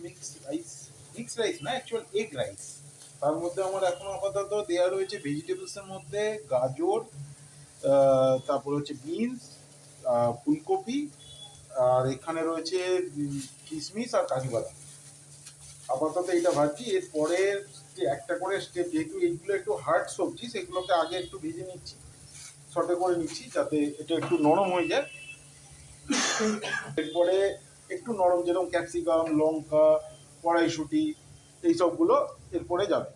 Mix rice না, actual egg rice. তার মধ্যে আমার এখন আপাতত দেওয়া রয়েছে ভেজিটেবলসের মধ্যে গাজর, তারপর হচ্ছে বিনস, ফুলকপি, আর এখানে রয়েছে কিশমিশ আর কাজু বাদাম। আপাতত এটা ভাবছি, এরপরে যে একটা করে স্টেপ, যেহেতু এইগুলো একটু হার্ড সবজি, সেগুলোকে আগে একটু ভেজে নিচ্ছি, সটে করে নিচ্ছি যাতে এটা একটু নরম হয়ে যায়। এরপরে একটু নরম, যেরকম ক্যাপসিকাম, লঙ্কা, কড়াইশুঁটি, এইসবগুলো এরপরে যাবে।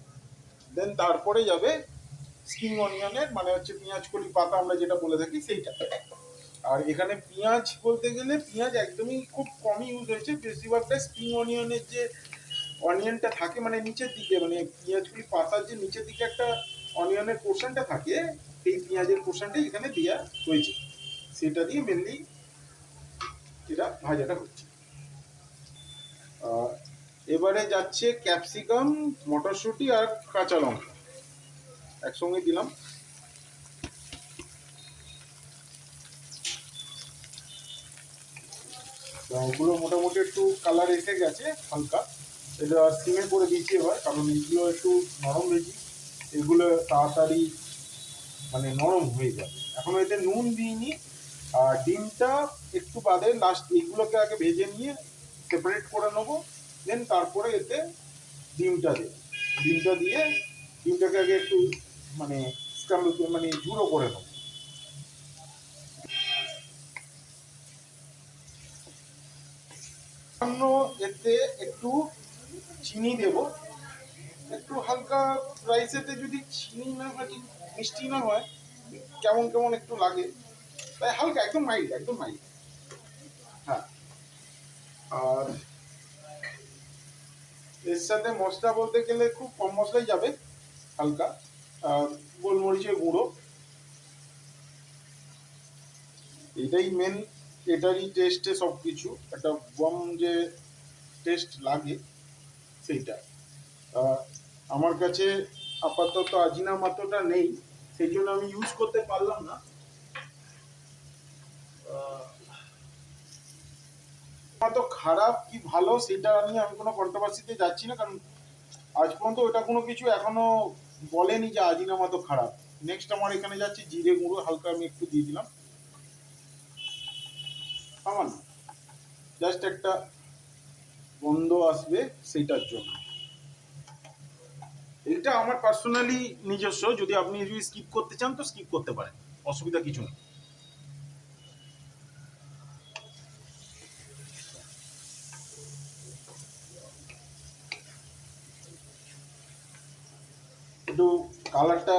দেন তারপরে যাবে স্প্রিং অনিয়নের, মানে হচ্ছে পেঁয়াজ কলি পাতা আমরা যেটা বলে থাকি সেইটা। আর এখানে পেঁয়াজ বলতে গেলে পেঁয়াজ একদমই খুব কমই ইউজ হয়েছে, বেশিরভাগটাই স্প্রিং অনিয়নের যে অনিয়নটা থাকে মানে নিচের দিকে, মানে পেঁয়াজগুলি পাতার যে নিচের দিকে একটা অনিয়নের পোর্শনটা থাকে, সেই পেঁয়াজের পোর্শনটা এখানে দেওয়া হয়েছে, সেটা দিয়ে মেনলি এটা ভাজাটা হচ্ছে। এবারে যাচ্ছে ক্যাপসিকাম, মটরশুঁটি আর কাঁচা লঙ্কা একসঙ্গে দিলাম। ওগুলো মোটামুটি একটু কালার এসে গেছে হালকা, এটা সিমে করে দিচ্ছি এবার, কারণ এগুলো একটু নরম ভেজি, এগুলো তাড়াতাড়ি মানে নরম হয়ে যাবে। এখনো এতে নুন দিইনি, আর ডিমটা একটু বাদে লাস্ট, এইগুলোকে আগে ভেজে নিয়ে সেপারেট করে নেবো, দেন তারপরে এতে ডিমটা দেব। ডিমটা দিয়ে ডিমটাকে আগে একটু মানে স্ক্রাম্বল মানে ঝুড়ো করে নেবো। এতে একটু চিনি দেব, একটু হালকা। রাইসেতে যদি চিনি না হয়, মিষ্টি না হয়, কেমন কেমন একটু লাগে, তাই হালকা, একদম মাইল্ড, একদম মাইল্ড। হ্যাঁ, আর এর সাথে মশলা বলতে গেলে খুব কম মশলাই যাবে, হালকা গোলমরিচের গুঁড়ো, এটাই মেন, এটারই টেস্টে সব কিছু একটা বম যে টেস্ট লাগে সেইটা। আমার কাছে আপাতত আজিনামাটোটা নেই, সেই জন্য আমি ইউজ করতে পারলাম না। তো খারাপ কি ভালো সেটা নিয়ে আমি কোনো কন্ট্রোভার্সিতে যাচ্ছি না, কারণ আজ পর্যন্ত ওটা কোনো কিছু এখনো বলেনি যে আজিনামাটো খারাপ। নেক্সট আমার এখানে যাচ্ছে জিরে গুঁড়ো, হালকা আমি একটু দিয়ে দিলাম, সামান্য, জাস্ট একটা গন্ধ আসবে সেইটার জন্য। এটা আমার পার্সোনালি নিজস্ব, যদি আপনি যদি স্কিপ করতে চান তো স্কিপ করতে পারেন, অসুবিধা কিছু নেই। একটু কালারটা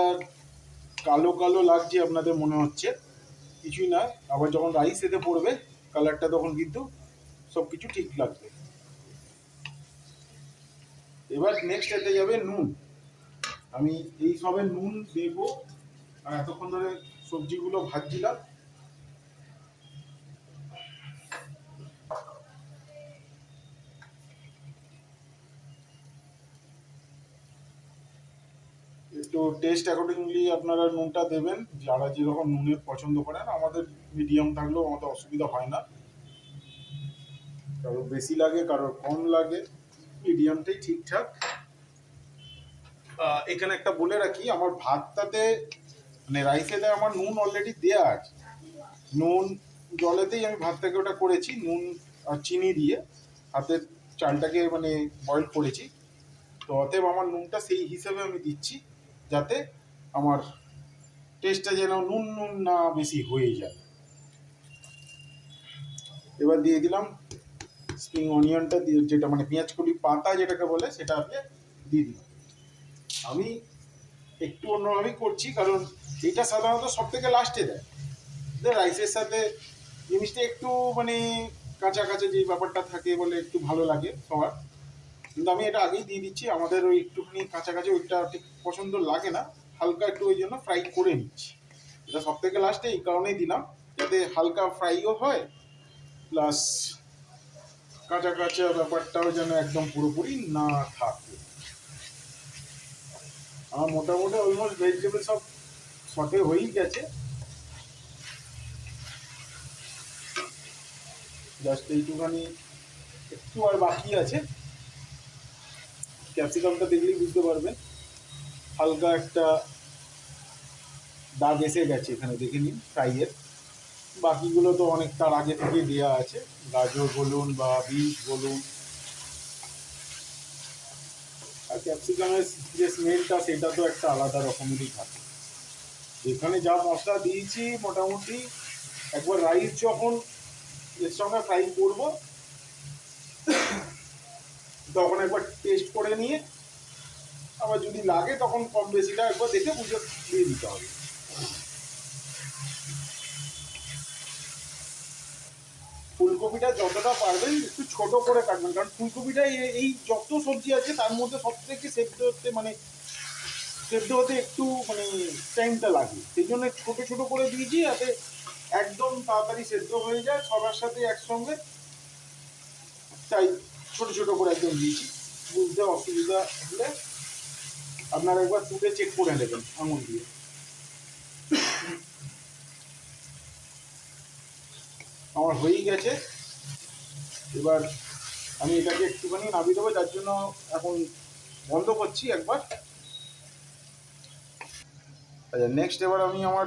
কালো কালো লাগছে আপনাদের মনে হচ্ছে, কিছুই না, আবার যখন রাইস এতে পড়বে কালারটা তখন কিন্তু সব কিছু ঠিক লাগবে। এবার নেক্সট এতে যাবে নুন, আমি এই সবে নুন দেবো, আর এতক্ষণ ধরে সবজিগুলো ভাজছিলাম। একটু টেস্ট অ্যাকর্ডিংলি আপনারা নুনটা দেবেন, যারা যেরকম নুনের পছন্দ করেন। আমাদের মিডিয়াম থাকলেও আমাদের অসুবিধা হয় না, কারোর বেশি লাগে কারোর কম লাগে, মিডিয়ামটাই ঠিকঠাক। এখানে একটা বলে রাখি, আমার ভাতটাতে মানে রাইসেতে আমার নুন অলরেডি দেওয়া আছে, নুন জলেতেই আমি ভাতটাকে ওটা করেছি, নুন আর চিনি দিয়ে হাতের চালটাকে মানে বয়েল করেছি। তো অতএব আমার নুনটা সেই হিসেবে আমি দিচ্ছি, যাতে আমার টেস্টটা যেন নুন নুন না বেশি হয়ে যায়। এবার দিয়ে দিলাম স্প্রিং অনিয়নটা, দিয়ে যেটা মানে পেঁয়াজ কলি পাতা যেটাকে বলে, সেটা আমি দিয়ে দিলাম। আমি একটু অন্যভাবেই করছি, কারণ এটা সাধারণত সব থেকে লাস্টে দেয়, রাইসের সাথে জিনিসটা একটু মানে কাঁচা কাঁচা যে ব্যাপারটা থাকে বলে একটু ভালো লাগে সবার, কিন্তু আমি এটা আগেই দিয়ে দিচ্ছি। আমাদের ওই একটুখানি কাঁচা কাঁচা ওইটা ঠিক পছন্দ লাগে না, হালকা একটু ওই জন্য ফ্রাই করে নিচ্ছি। এটা সব থেকে লাস্টে এই কারণেই দিলাম, যাতে হালকা ফ্রাইও হয়, প্লাস কাঁচা কাঁচা ব্যাপারটাও যেন একদম পুরোপুরি না থাকে। আমার মোটামুটি অলমোস্ট ভেজিটেবল সব সটে হয়েই গেছে, জাস্ট এইটুখানি একটু আর বাকি আছে, ক্যাপসিকামটা দেখলেই বুঝতে পারবেন হালকা একটা দাগ এসে গেছে এখানে, দেখে নিন ফ্রাইয়ের। বাকিগুলো তো অনেক তার আগে থেকে দেওয়া আছে, গাজর বলুন বা বিনস বলুন। আর ক্যাপসিকামের যে স্মেলটা সেটা তো একটা আলাদা রকমেরই থাকে। যেখানে যা মশলা দিয়েছি মোটামুটি একবার রাইস যখন এর সঙ্গে ফ্রাই করবো তখন একবার টেস্ট করে নিয়ে আবার যদি লাগে তখন কম বেশিটা একবার দেখে বুঝে দিয়ে দিতে হবে। ফুলকপিটা যতটা পারবেন একটু ছোট করে কাটবেন, কারণ ফুলকপিটা এই যত সবজি আছে তার মধ্যে সব থেকে সেদ্ধ হতে একটু মানে টাইমটা লাগে, সেই জন্য ছোট ছোট করে দিয়েছি যাতে একদম তাড়াতাড়ি সেদ্ধ হয়ে যায় সবার সাথে একসঙ্গে, তাই ছোট ছোট করে একদম দিয়েছি। বুঝতে অসুবিধা হলে আপনারা একবার তুলে চেক করে নেবেন আঙুল দিয়ে। আমার হয়েই গেছে, এবার আমি এটাকে একটুখানি নামিয়ে দেবো, যার জন্য এখন বন্ধ করছি একবার। আচ্ছা, নেক্সট এবার আমি আমার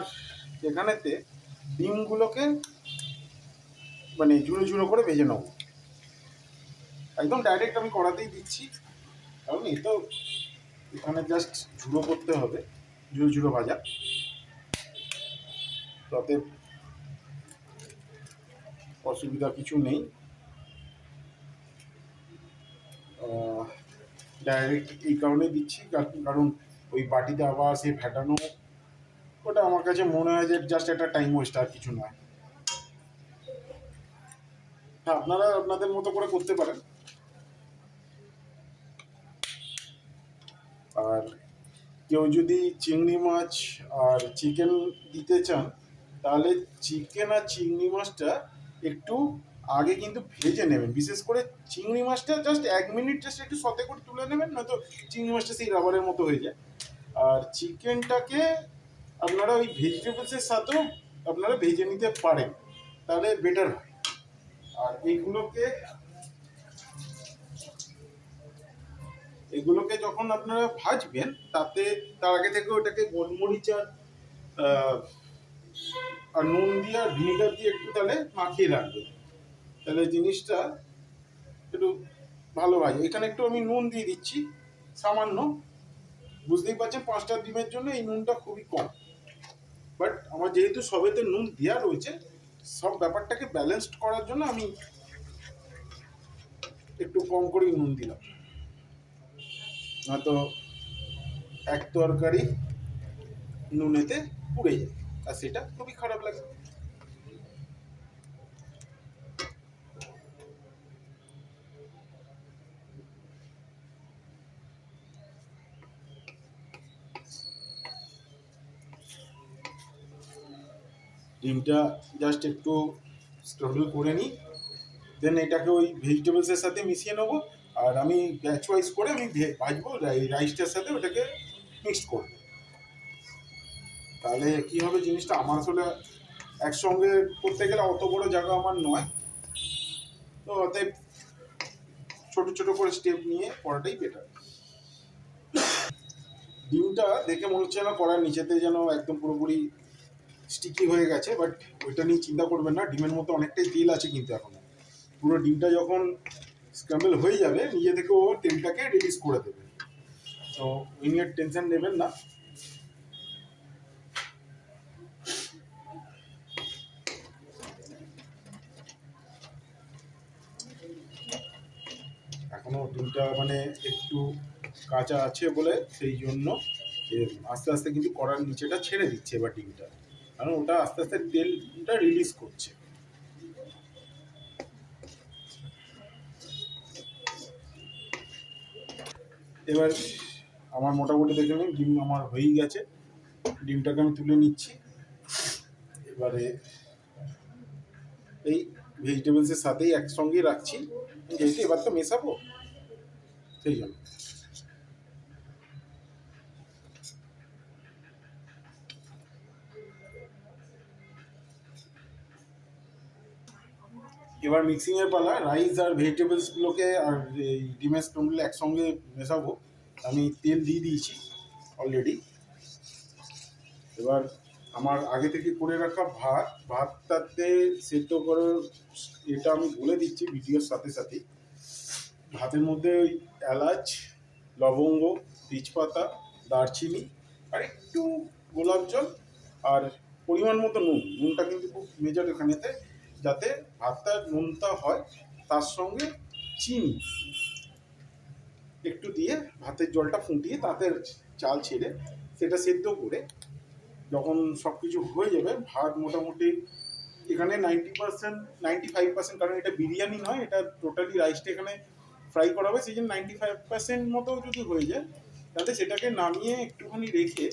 এখানেতে ডিমগুলোকে মানে ঝুড়ো ঝুড়ো করে ভেজে নেবো। একদম ডাইরেক্ট আমি কড়াতেই দিচ্ছি, কারণ এই তো এখানে জাস্ট ঝুড়ো করতে হবে, ঝুড়ো ঝুড়ো ভাজা, তাতে অসুবিধা কিছু নেই। ডাইরেক্ট এই কারণেই দিচ্ছি কারণ ওই বাটিতে আবার সে ফেটানো, ওটা আমার কাছে মনে হয় যে জাস্ট একটা টাইম ওয়েস্ট, আর কিছু নয়। হ্যাঁ, আপনারা আপনাদের মতো করে করতে পারেন। আর কেউ যদি চিংড়ি মাছ আর চিকেন দিতে চান, তাহলে চিকেন আর চিংড়ি মাছটা একটু আগে কিন্তু ভেজে নেবেন। বিশেষ করে চিংড়ি মাছটা জাস্ট 1 মিনিট জাস্ট একটু সতে করে তুলে নেবেন, নয়তো চিংড়ি মাছটা সেই রাবারের মতো হয়ে যায়। আর চিকেনটাকে আপনারা ওই ভেজিটেবলসের সাথেও আপনারা ভেজে নিতে পারেন, তাহলে বেটার হয়। আর এগুলোকে যখন আপনারা ভাজবেন তার আগে থেকে ওটাকে গোলমরিচ আর নুন দিয়ে আর ভিনেগার দিয়ে একটু তাহলে মাখিয়ে রাখবেন, তাহলে জিনিসটা একটু ভালো হয়। এখানে একটু আমি নুন দিয়ে দিচ্ছি সামান্য, বুঝতেই পারছেন 5টা ডিমের জন্য এই নুনটা খুবই কম, বাট আমার যেহেতু সবেতে নুন দেওয়া রয়েছে, সব ব্যাপারটাকে ব্যালেন্সড করার জন্য আমি একটু কম করেই নুন দিলাম, নয়তো এক তরকারি নুনেতে পুড়ে যায়, আর সেটা খুবই খারাপ লাগে। ডিমটা জাস্ট একটু স্ক্রাম্বল করে নিই, দেন এটাকে ওই ভেজিটেবলসের সাথে মিশিয়ে নেবো। আর আমি ব্যাচ ওয়াইজ করে আমি ভাজবো, রাইসটার সাথে ওটাকে মিক্সড করবো। তাহলে কি হবে জিনিসটা, আমার আসলে একসঙ্গে করতে গেলে অত বড় জায়গা আমার নয়, তো অতএব ছোট ছোট করে স্টেপ নিয়ে করাটাই বেটার। ডিমটা দেখে মনে হচ্ছে না করার নিচেতে যেন একদম পুরোপুরি স্টিকি হয়ে গেছে, বাট ওইটা নিয়ে চিন্তা করবেন না, ডিমের মতো অনেকটাই তেল আছে কিন্তু এখনো। পুরো ডিমটা যখন স্ক্র্যাম্বল হয়ে যাবে নিজে থেকে ও তেলটাকে রিলিজ করে দেবে, তো ওই নিয়ে টেনশন নেবেন না। এখনো ডিমটা মানে একটু কাঁচা আছে বলে সেই জন্য আস্তে আস্তে কিন্তু কড়ার নিচেটা ছেড়ে দিচ্ছে এবার ডিমটা, কারণ ওটা আস্তে আস্তে তেলটা রিলিজ করছে। এবার আমার মোটামুটি দেখে নিন ডিম আমার হয়েই গেছে, ডিমটাকে আমি তুলে নিচ্ছি। এবারে এই ভেজিটেবলসের সাথেই একসঙ্গে রাখছি, যেহেতু এবার তো মেশাবো সেই জন্য। এবার মিক্সিংয়ের পালা, রাইস আর ভেজিটেবলসগুলোকে আর এই ডিমের স্টোনগুলো একসঙ্গে মেশাবো। আমি তেল দিয়ে দিয়েছি অলরেডি। এবার আমার আগে থেকে করে রাখা ভাতটাতে সেদ্ধ করে, এটা আমি বলে দিচ্ছি ভিডিওর সাথে সাথে। ভাতের মধ্যে ওই এলাচ, লবঙ্গ, তেজপাতা, দারচিনি আর একটু গোলাপ জল আর পরিমাণ মতো নুনটা কিন্তু খুব মেজর এখানেতে, যাতে ভাতটা নুনটা হয়। তার সঙ্গে চিনি একটু দিয়ে ভাতের জলটা ফুটিয়ে তাতে চাল ছেড়ে সেটা সেদ্ধ করে যখন সব কিছু হয়ে যাবে, ভাত মোটামুটি এখানে 90%, 95%, কারণ এটা বিরিয়ানি নয়, এটা টোটালি রাইসটা এখানে ফ্রাই করা হবে, সেই জন্য 95% মতো যদি হয়ে যায়, তাহলে সেটাকে নামিয়ে একটুখানি রেখে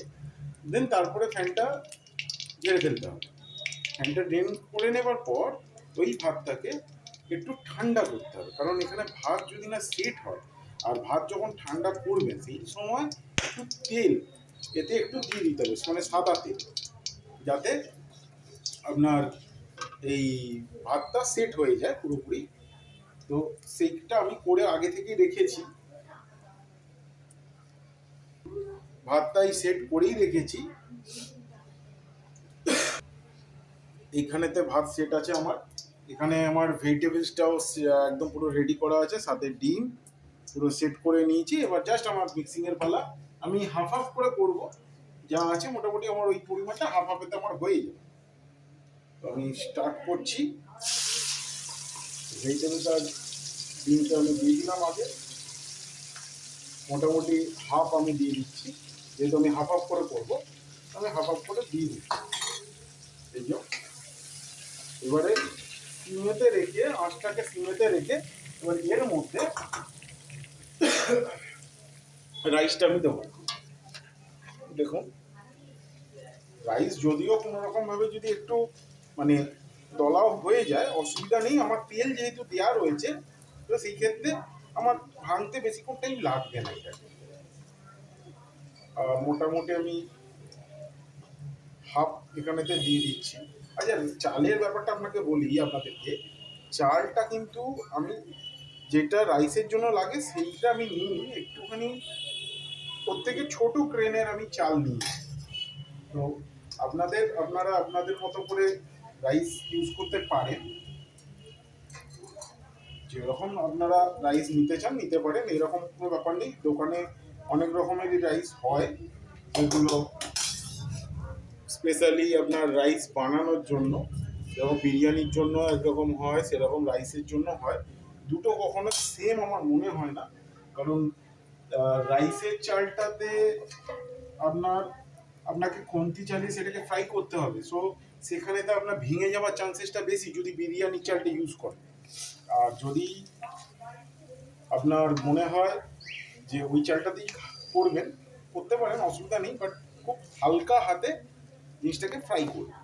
দেন তারপরে ফ্যানটা ঝেড়ে ফেলতে হবে। ফ্যানটা ড্রেন করে নেবার পর ওই ভাতটাকে একটু ঠান্ডা করতে হবে, কারণ এখানে ভাত যদি না সেট হয়, আর ভাত যখন ঠান্ডা করবেন সেই সময় একটু তেল এতে একটু দিয়ে দিতে হবে, মানে সাদা তেল, যাতে আপনার এই ভাতটা সেট হয়ে যায় পুরোপুরি। তো সেইটা আমি করে আগে থেকে রেখেছি, ভাতটাই সেট করেই রেখেছি। এইখানেতে ভাত সেট আছে আমার, এখানে আমার ভেজিটেবলসটাও একদম পুরো রেডি করা আছে, সাথে ডিম পুরো সেট করে নিয়েছি। এবার জাস্ট আমার মিক্সিংয়ের পালা, আমি হাফ হাফ করে করব, যা আছে মোটামুটি আমার ওই পরিমাণটা হাফ হাফেতে আমার হয়ে যাবে। তো আমি স্টার্ট করছি। ভেজিটেবলস আর ডিমটা আমি দিয়ে দিলাম আগে, মোটামুটি হাফ আমি দিয়ে দিচ্ছি, যেহেতু আমি হাফ হাফ করে করবো আমি হাফ হাফ করে দিয়ে দিচ্ছি। এই যে এবারে সিমেতে রেখে, আঁচটাকে সিমেতে রেখে এবার এর মধ্যে রাইসটা আমি দেবো। দেখুন, রাইস যদিও কোনো রকম ভাবে যদি একটু মানে দলাও হয়ে যায় অসুবিধা নেই, আমার তেল যেহেতু দেওয়া রয়েছে, তো সেই ক্ষেত্রে আমার ভাঙতে বেশিক্ষণ টাইম লাগবে না। এটা মোটামুটি আমি হাফ এখানেতে দিয়ে দিচ্ছি। আচ্ছা, চালের ব্যাপারটা আপনাকে বলি আপনাদেরকে, চালটা কিন্তু আমি যেটা রাইসের জন্য লাগে সেইটা আমি নিই একটুখানি, প্রত্যেকে ছোট ক্রেনের আমি চাল নিই। তো আপনারা আপনাদের মতো করে রাইস ইউজ করতে পারেন, যেরকম আপনারা রাইস নিতে চান নিতে পারেন, এরকম কোনো ব্যাপার নেই। দোকানে অনেক রকমেরই রাইস হয়, যেগুলো স্পেশালি আপনার রাইস বানানোর জন্য, যেরকম বিরিয়ানির জন্য একরকম হয়, সেরকম রাইসের জন্য হয়। দুটো কখনো সেম আমার মনে হয় না, কারণ রাইসের চালটাতে আপনাকে খুন্তি চালিয়ে সেটাকে ফ্রাই করতে হবে, সো সেখানে তো আপনার ভেঙে যাওয়ার চান্সেসটা বেশি যদি বিরিয়ানির চালটা ইউজ করেন। আর যদি আপনার মনে হয় যে ওই চালটাতেই করবেন, করতে পারেন, অসুবিধা নেই, বাট খুব হালকা হাতে জিনিসটাকে ফ্রাই করবেন।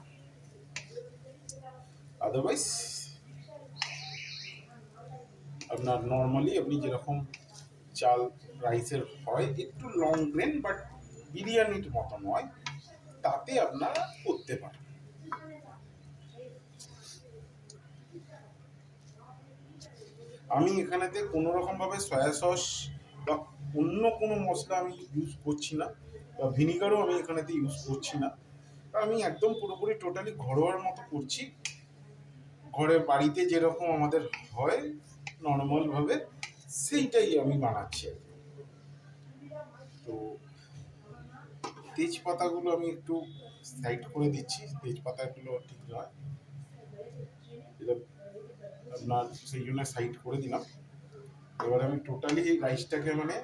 আদারওয়াইজ আপনার নর্মালি আপনি যেরকম চাল রাইসের হয় একটু লং গ্রেন, বাট বিরিয়ানির মতো নয়, তাতে আপনারা করতে পারেন। আমি এখানেতে কোনো রকমভাবে সয়া সস বা অন্য কোনো মশলা আমি ইউজ করছি না, বা ভিনিগারও আমি এখানেতে ইউজ করছি না। আমি একদম পুরোপুরি টোটালি ঘরোয়ার মতো করছি, ঘরে বাড়িতে যেরকম আমাদের হয় নর্মালভাবে সেইটাই আমি বানাচ্ছি। তো তেজপাতাগুলো আমি একটু সাইড করে দিচ্ছি, তেজপাতাগুলো ঠিক নয়, এটা আপনার সেই জন্য সাইড করে দিলাম। এবার আমি টোটালি এই রাইসটাকে মানে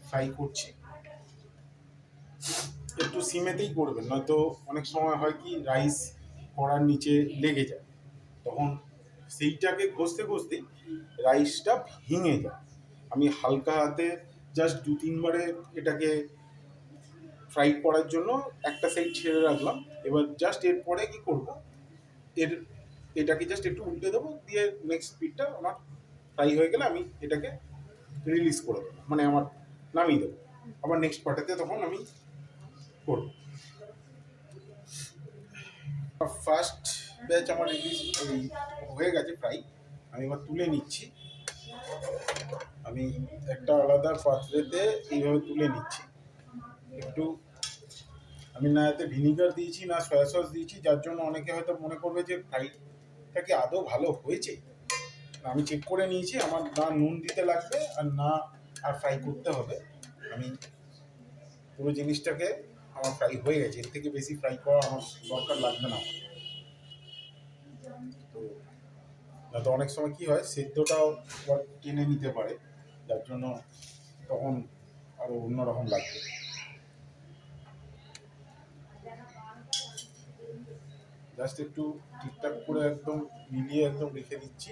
ফ্রাই করছি, একটু সিমেতেই করবেন, নয়তো অনেক সময় হয় কি রাইস কড়ার নিচে লেগে যায়, তখন সেইটাকে ঘষতে ঘষতেই রাইসটা ভেঙে যায়। আমি হালকা হাতে জাস্ট 2-3 বারে এটাকে ফ্রাই করার জন্য একটা সাইড ছেড়ে রাখলাম। এবার জাস্ট এরপরে কি করব, এটাকে জাস্ট একটু উল্টে দেবো, দিয়ে নেক্সট স্পিডটা আমার ফ্রাই হয়ে গেলে আমি এটাকে রিলিজ করে দেবো, মানে আমার নামিয়ে দেবো, আবার নেক্সট পার্টেতে তখন আমি করবো। ফার্স্ট ব্যাচ আমার রিলিজ হয়ে গেছে ফ্রাই, আমি এবার তুলে নিচ্ছি। আমি একটা আলাদা পাত্রেতে এইভাবে তুলে নিচ্ছি। একটু আমি না এতে ভিনিগার দিয়েছি না সয়া সস দিয়েছি, যার জন্য অনেকে হয়তো মনে করবে যে ফ্রাইটা কি আদৌ ভালো হয়েছে। আমি চেক করে নিয়েছি, আমার না নুন দিতে লাগবে আর না আর ফ্রাই করতে হবে। আমি পুরো জিনিসটাকে আমার ফ্রাই হয়ে গেছে, এর থেকে বেশি ফ্রাই করা আমার দরকার লাগবে না। তো না তো অনেক সময় কি হয়, সেদ্ধটাও টেনে নিতে পারে, যার জন্য তখন আরো অন্যরকম লাগবে। জাস্ট একটু ঠিকঠাক করে একদম মিলিয়ে একদম রেখে দিচ্ছি।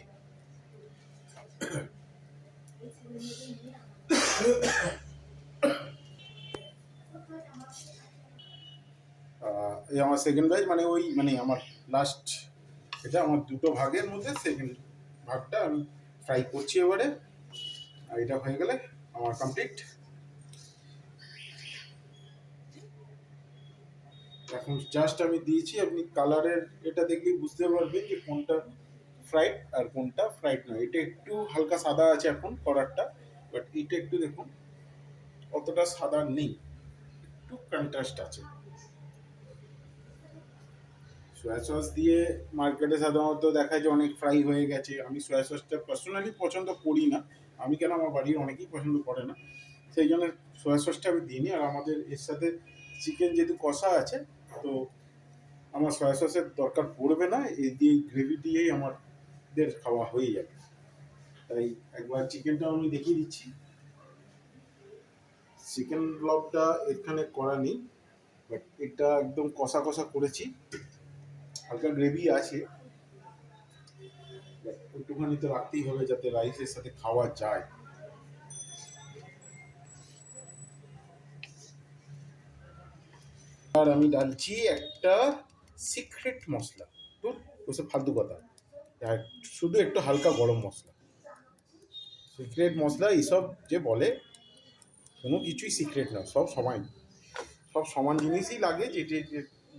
এই আমার সেকেন্ড ব্যাচ, মানে ওই মানে আমার লাস্ট, এটা আমার দুটো ভাগের মধ্যে সেকেন্ড ভাগটা আমি ফ্রাই করছি এবারে। আর এটা হয়ে গেলে আমার কমপ্লিট। এখন জাস্ট আমি দিয়েছি, আপনি কালারের এটা দেখলেই বুঝতে পারবেন যে কোনটা ফ্রাইড আর কোনটা ফ্রাইড নয়। এটা একটু হালকা সাদা আছে এখন করারটা, বাট এটা একটু দেখুন অতটা সাদা নেই, একটু কন্ট্রাস্ট আছে। সয়া সস দিয়ে মার্কেটে সাধারণত দেখা যায় অনেক ফ্রাই হয়ে গেছে। আমি সয়া সসটা পার্সোনালি পছন্দ করি না, আমি কেন আমার বাড়ির অনেকেই পছন্দ করে না, সেই জন্য সয়া সসটা আমি দিইনি। আর আমাদের এর সাথে চিকেন যেহেতু কষা আছে, তো আমার সয়া সসের দরকার পড়বে না, এই দিয়ে গ্রেভি দিয়েই আমাদের খাওয়া হয়ে যাবে। তাই একবার চিকেনটা আমি দেখিয়ে দিচ্ছি। চিকেন ব্লকটা এখানে করা নেই, বাট এটা একদম কষা কষা করেছি, হালকা গ্রেভি আছে, একটুখানি তো রাখতেই হবে যাতে রাইসের সাথে খাওয়া যায়। আর আমি ডালছি একটা সিক্রেট মশলা, তো ওসব ফালতু কথা, আর শুধু একটু হালকা গরম মশলা। সিক্রেট মশলা এইসব যে বলে, কোনো কিছুই সিক্রেট না, সব সমান জিনিসই লাগে,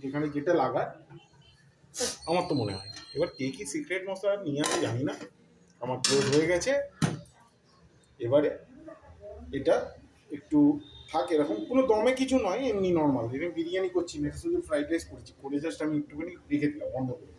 যেখানে যেটা লাগার আমার তো মনে হয়। এবার কে কি সিক্রেট মশলা নিয়ে আমি জানি না, আমার ক্লোজ হয়ে গেছে। এবারে এটা একটু থাক এরকম, কোনো দমে কিছু নয়, এমনি নর্মাল, যেরকম বিরিয়ানি করছি না, এটা শুধু ফ্রাইড রাইস করছি, করে জাস্ট আমি একটুখানি রেখে দিলাম বন্ধ করে।